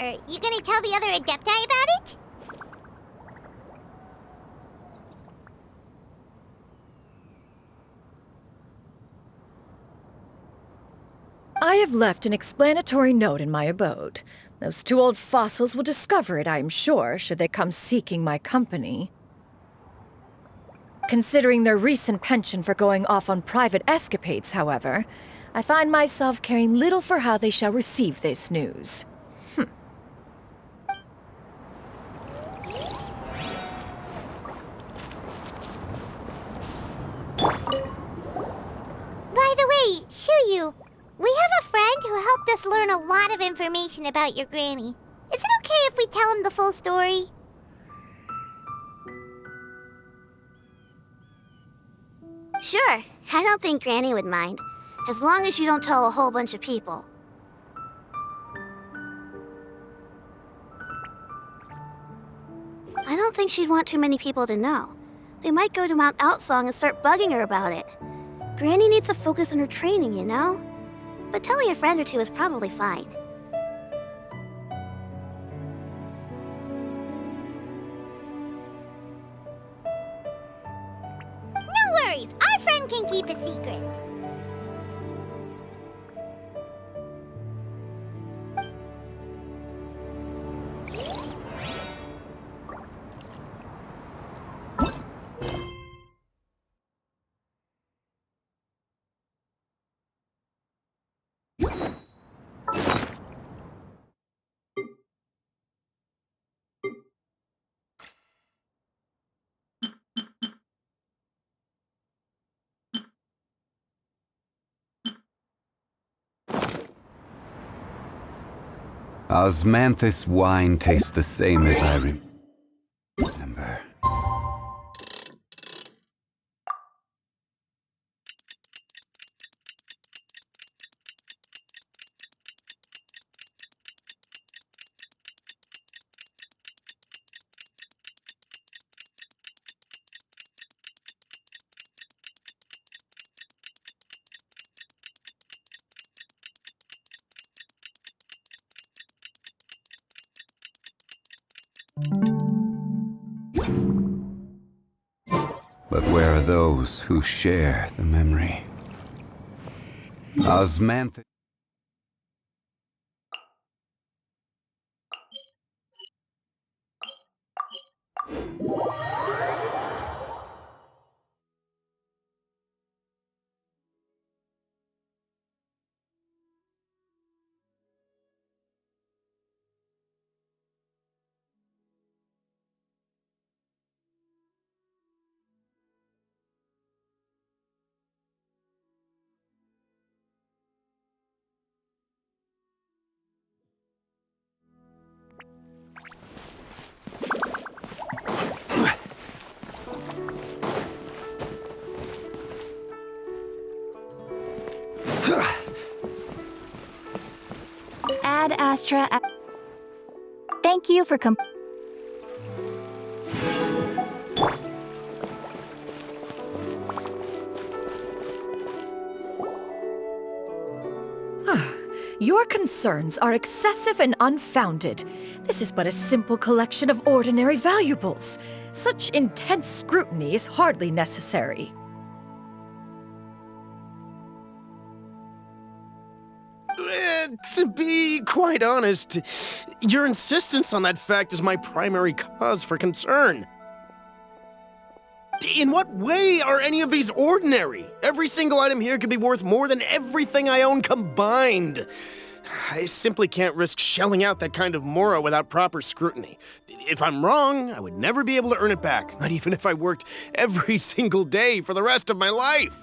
Are you gonna tell the other Adepti about it? I have left an explanatory note in my abode. Those two old fossils will discover it, I am sure, should they come seeking my company. Considering their recent penchant for going off on private escapades, however, I find myself caring little for how they shall receive this news. By the way, Shuyu, we have a friend who helped us learn a lot of information about your granny. Is it okay if we tell him the full story? Sure, I don't think Granny would mind, as long as you don't tell a whole bunch of people. I don't think she'd want too many people to know. They might go to Mount Outsong and start bugging her about it. Granny needs to focus on her training, you know? But telling a friend or two is probably fine. No worries, our friend can keep a secret. Osmanthus wine tastes the same as I remember. But where are those who share the memory? Osmanthus. Ad Astra. Thank you for Your concerns are excessive and unfounded. This is but a simple collection of ordinary valuables. Such intense scrutiny is hardly necessary. To be quite honest, your insistence on that fact is my primary cause for concern. In what way are any of these ordinary? Every single item here could be worth more than everything I own combined. I simply can't risk shelling out that kind of mora without proper scrutiny. If I'm wrong, I would never be able to earn it back, not even if I worked every single day for the rest of my life.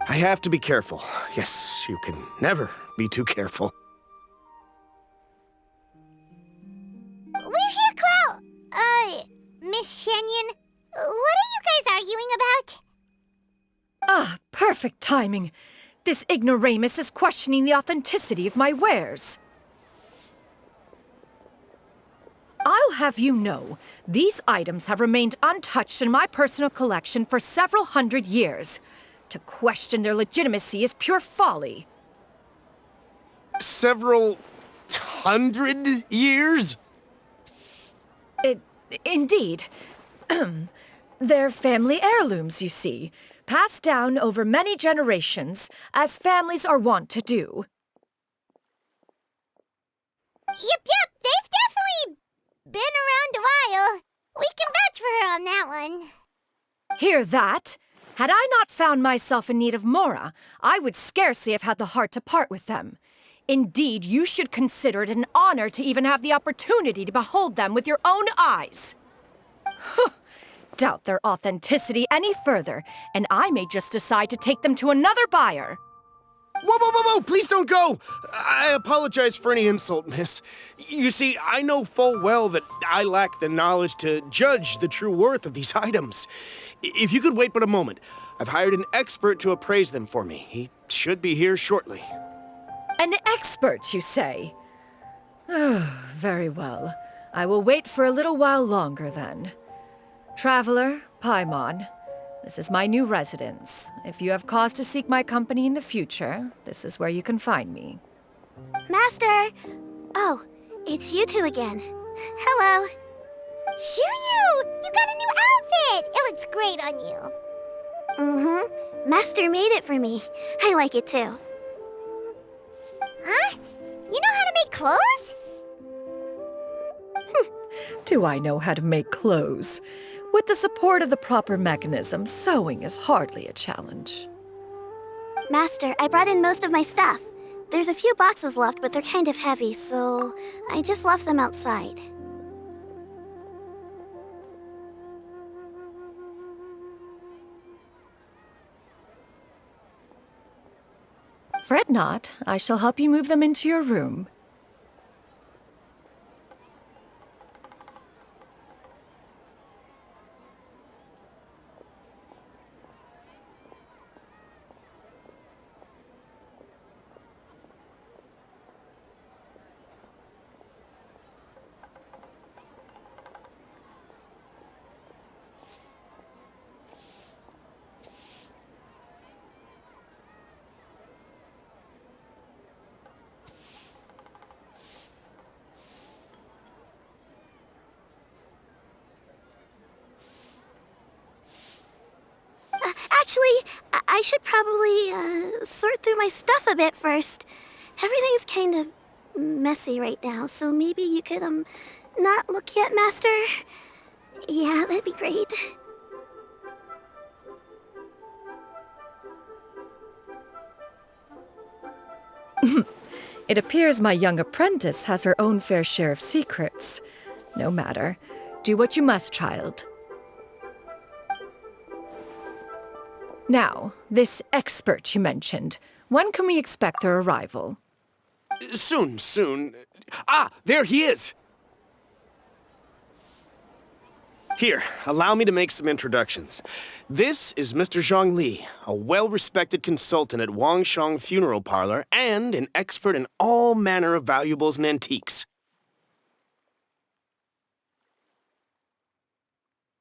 I have to be careful. Yes, you can never be too careful. We're here, Clow. Miss Shenyan, what are you guys arguing about? Ah, perfect timing. This ignoramus is questioning the authenticity of my wares. I'll have you know, these items have remained untouched in my personal collection for several hundred years. To question their legitimacy is pure folly. Several hundred years? Indeed. They're family heirlooms, you see, passed down over many generations, as families are wont to do. Yep, they've definitely been around a while. We can vouch for her on that one. Hear that? Had I not found myself in need of Mora, I would scarcely have had the heart to part with them. Indeed, you should consider it an honor to even have the opportunity to behold them with your own eyes. Doubt their authenticity any further, and I may just decide to take them to another buyer. Whoa, please don't go! I apologize for any insult, miss. You see, I know full well that I lack the knowledge to judge the true worth of these items. If you could wait but a moment, I've hired an expert to appraise them for me. He should be here shortly. An expert, you say? Very well. I will wait for a little while longer, then. Traveler, Paimon, this is my new residence. If you have cause to seek my company in the future, this is where you can find me. Master! Oh, it's you two again. Hello. Shoo-you! You got a new outfit! It looks great on you. Mm-hmm. Master made it for me. I like it too. Huh? You know how to make clothes? Do I know how to make clothes? With the support of the proper mechanism, sewing is hardly a challenge. Master, I brought in most of my stuff. There's a few boxes left, but they're kind of heavy, so I just left them outside. Fret not, I shall help you move them into your room. Actually, I should probably sort through my stuff a bit first. Everything's kind of messy right now, so maybe you could, not look yet, Master? Yeah, that'd be great. It appears my young apprentice has her own fair share of secrets. No matter. Do what you must, child. Now, this expert you mentioned, when can we expect their arrival? Soon. Ah, there he is! Here, allow me to make some introductions. This is Mr. Zhang Li, a well-respected consultant at Wangshang Funeral Parlor and an expert in all manner of valuables and antiques.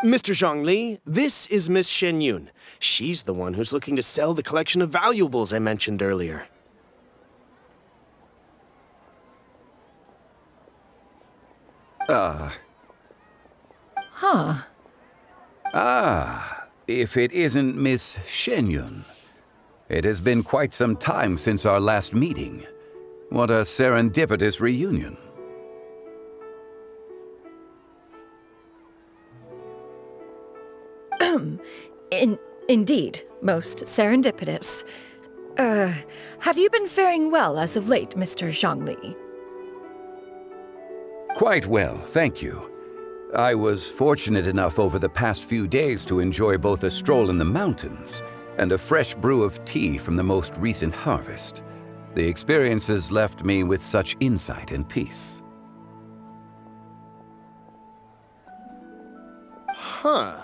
Mr. Zhang Li, this is Miss Shen Yun. She's the one who's looking to sell the collection of valuables I mentioned earlier. If it isn't Miss Shen Yun. It has been quite some time since our last meeting. What a serendipitous reunion. Indeed, most serendipitous. Have you been faring well as of late, Mr. Zhang Li? Quite well, thank you. I was fortunate enough over the past few days to enjoy both a stroll in the mountains and a fresh brew of tea from the most recent harvest. The experiences left me with such insight and peace. Huh.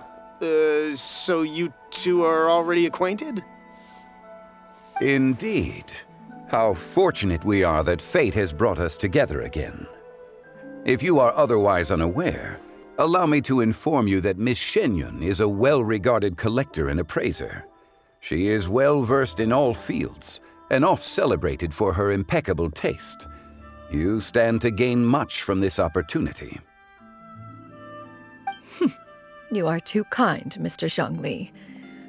So you two are already acquainted? Indeed. How fortunate we are that fate has brought us together again. If you are otherwise unaware, allow me to inform you that Miss Shenyun is a well-regarded collector and appraiser. She is well-versed in all fields, and oft-celebrated for her impeccable taste. You stand to gain much from this opportunity. You are too kind, Mr. Zhongli.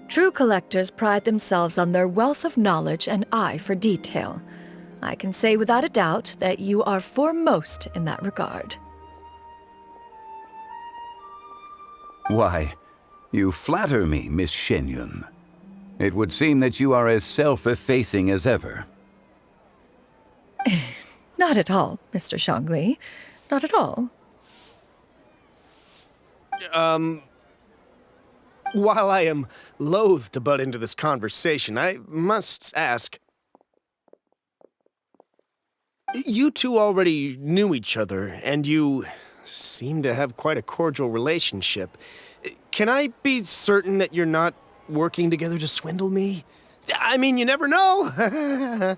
True collectors pride themselves on their wealth of knowledge and eye for detail. I can say without a doubt that you are foremost in that regard. Why, you flatter me, Miss Shenyun. It would seem that you are as self-effacing as ever. Not at all, Mr. Zhongli. Not at all. While I am loath to butt into this conversation, I must ask... You two already knew each other, and you seem to have quite a cordial relationship. Can I be certain that you're not working together to swindle me? I mean, you never know. Huh!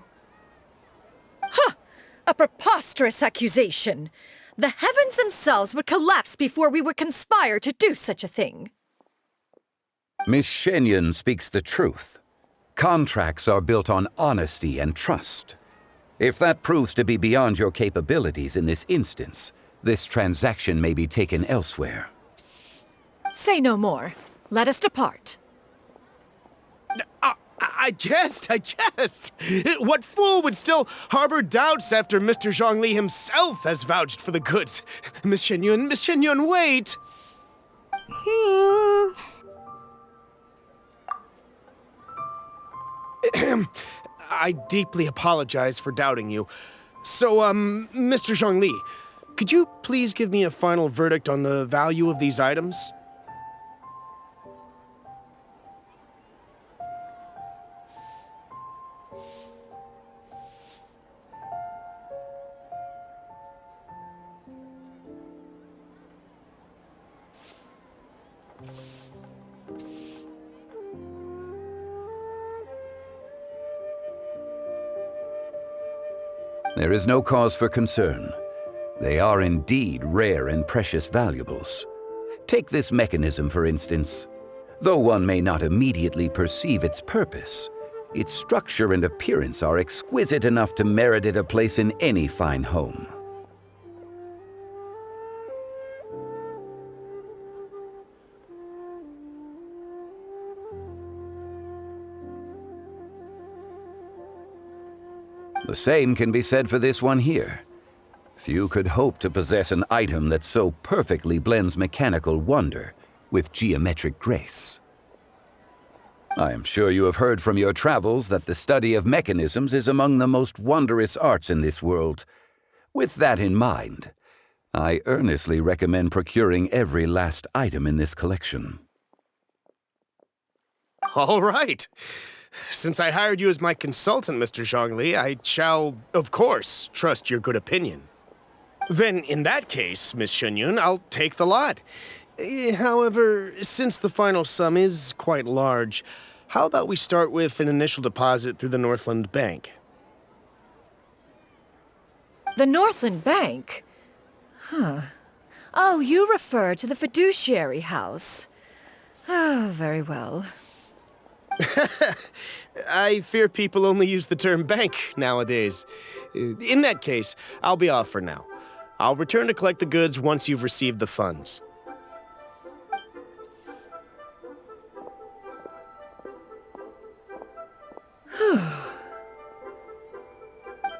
A preposterous accusation! The heavens themselves would collapse before we would conspire to do such a thing. Miss Shenyun speaks the truth. Contracts are built on honesty and trust. If that proves to be beyond your capabilities in this instance, this transaction may be taken elsewhere. Say no more. Let us depart. I jest. What fool would still harbor doubts after Mr. Zhongli himself has vouched for the goods? Miss Shenyun, wait! I deeply apologize for doubting you. So, Mr. Zhongli, could you please give me a final verdict on the value of these items? There is no cause for concern. They are indeed rare and precious valuables. Take this mechanism, for instance. Though one may not immediately perceive its purpose, its structure and appearance are exquisite enough to merit it a place in any fine home. The same can be said for this one here. Few could hope to possess an item that so perfectly blends mechanical wonder with geometric grace. I am sure you have heard from your travels that the study of mechanisms is among the most wondrous arts in this world. With that in mind, I earnestly recommend procuring every last item in this collection. All right. Since I hired you as my consultant, Mr. Zhongli, I shall, of course, trust your good opinion. Then, in that case, Miss Shenyun, I'll take the lot. However, since the final sum is quite large, how about we start with an initial deposit through the Northland Bank? The Northland Bank? Huh. Oh, you refer to the fiduciary house. Oh, very well. I fear people only use the term bank nowadays. In that case, I'll be off for now. I'll return to collect the goods once you've received the funds.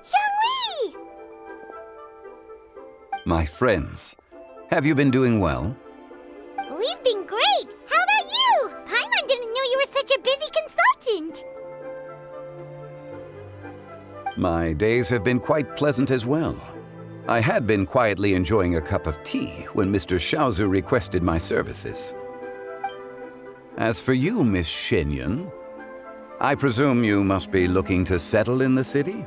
Zhongli! My friends, have you been doing well? We've been great! How about you? Paimon didn't know you were such a busy consultant! My days have been quite pleasant as well. I had been quietly enjoying a cup of tea when Mr. Xiaozu requested my services. As for you, Miss Shenyun, I presume you must be looking to settle in the city?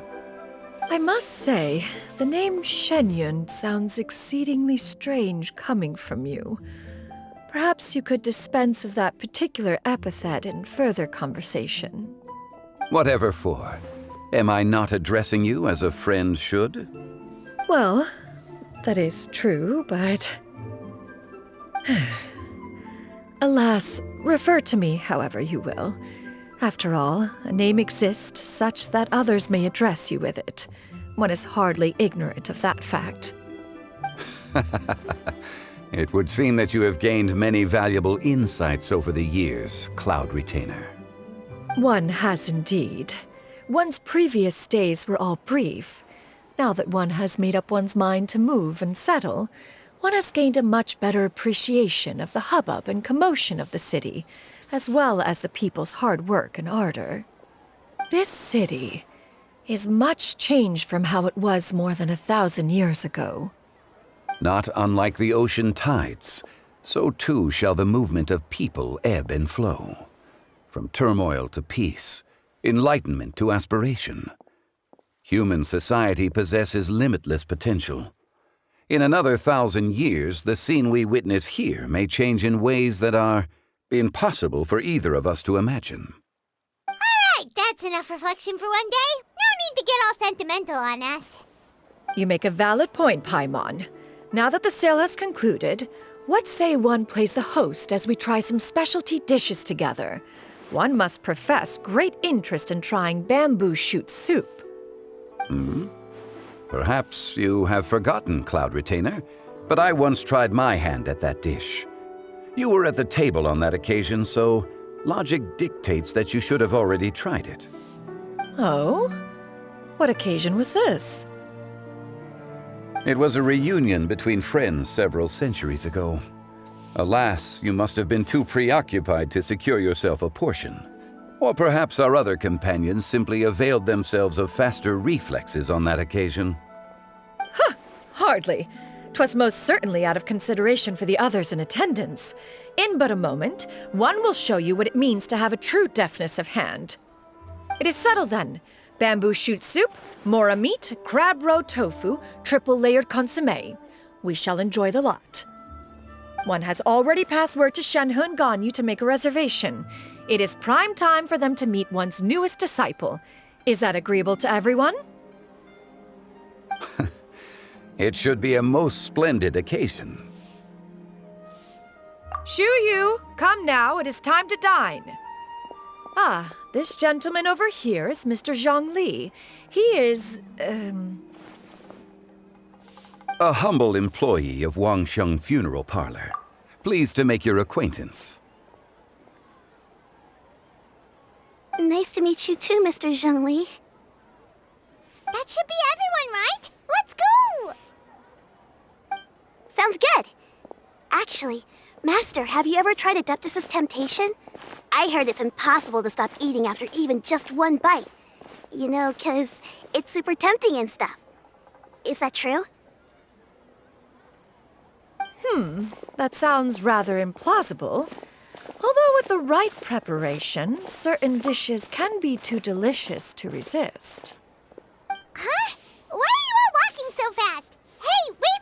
I must say, the name Shenyun sounds exceedingly strange coming from you. Perhaps you could dispense of that particular epithet in further conversation. Whatever for. Am I not addressing you as a friend should? Well, That is true, but... Alas, refer to me however you will. After all, a name exists such that others may address you with it. One is hardly ignorant of that fact. It would seem that you have gained many valuable insights over the years, Cloud Retainer. One has indeed. One's previous stays were all brief. Now that one has made up one's mind to move and settle, one has gained a much better appreciation of the hubbub and commotion of the city, as well as the people's hard work and ardor. This city is much changed from how it was more than 1,000 years ago. Not unlike the ocean tides, so too shall the movement of people ebb and flow. From turmoil to peace, enlightenment to aspiration. Human society possesses limitless potential. In another 1,000 years, the scene we witness here may change in ways that are impossible for either of us to imagine. Alright, that's enough reflection for one day. No need to get all sentimental on us. You make a valid point, Paimon. Now that the sale has concluded, what say one plays the host as we try some specialty dishes together? One must profess great interest in trying bamboo shoot soup. Perhaps you have forgotten, Cloud Retainer, but I once tried my hand at that dish. You were at the table on that occasion, so logic dictates that you should have already tried it. Oh? What occasion was this? It was a reunion between friends several centuries ago. Alas, you must have been too preoccupied to secure yourself a portion. Or perhaps our other companions simply availed themselves of faster reflexes on that occasion. Hardly. 'Twas most certainly out of consideration for the others in attendance. In but a moment, one will show you what it means to have a true deftness of hand. It is settled then. Bamboo shoot soup, mora meat, crab roe tofu, triple-layered consommé. We shall enjoy the lot. One has already passed word to Shenhe and Ganyu to make a reservation. It is prime time for them to meet one's newest disciple. Is that agreeable to everyone? It should be a most splendid occasion. Shu Yu, come now, it is time to dine. Ah, this gentleman over here is Mr. Zhang Li. He is, A humble employee of Wangsheng Funeral Parlor. Pleased to make your acquaintance. Nice to meet you too, Mr. Zhengli. That should be everyone, right? Let's go! Sounds good. Actually, Master, have you ever tried Adeptus' temptation? I heard it's impossible to stop eating after even just one bite. You know, 'cause it's super tempting and stuff. Is that true? That sounds rather implausible. Although with the right preparation, certain dishes can be too delicious to resist. Huh? Why are you all walking so fast? Hey, wait!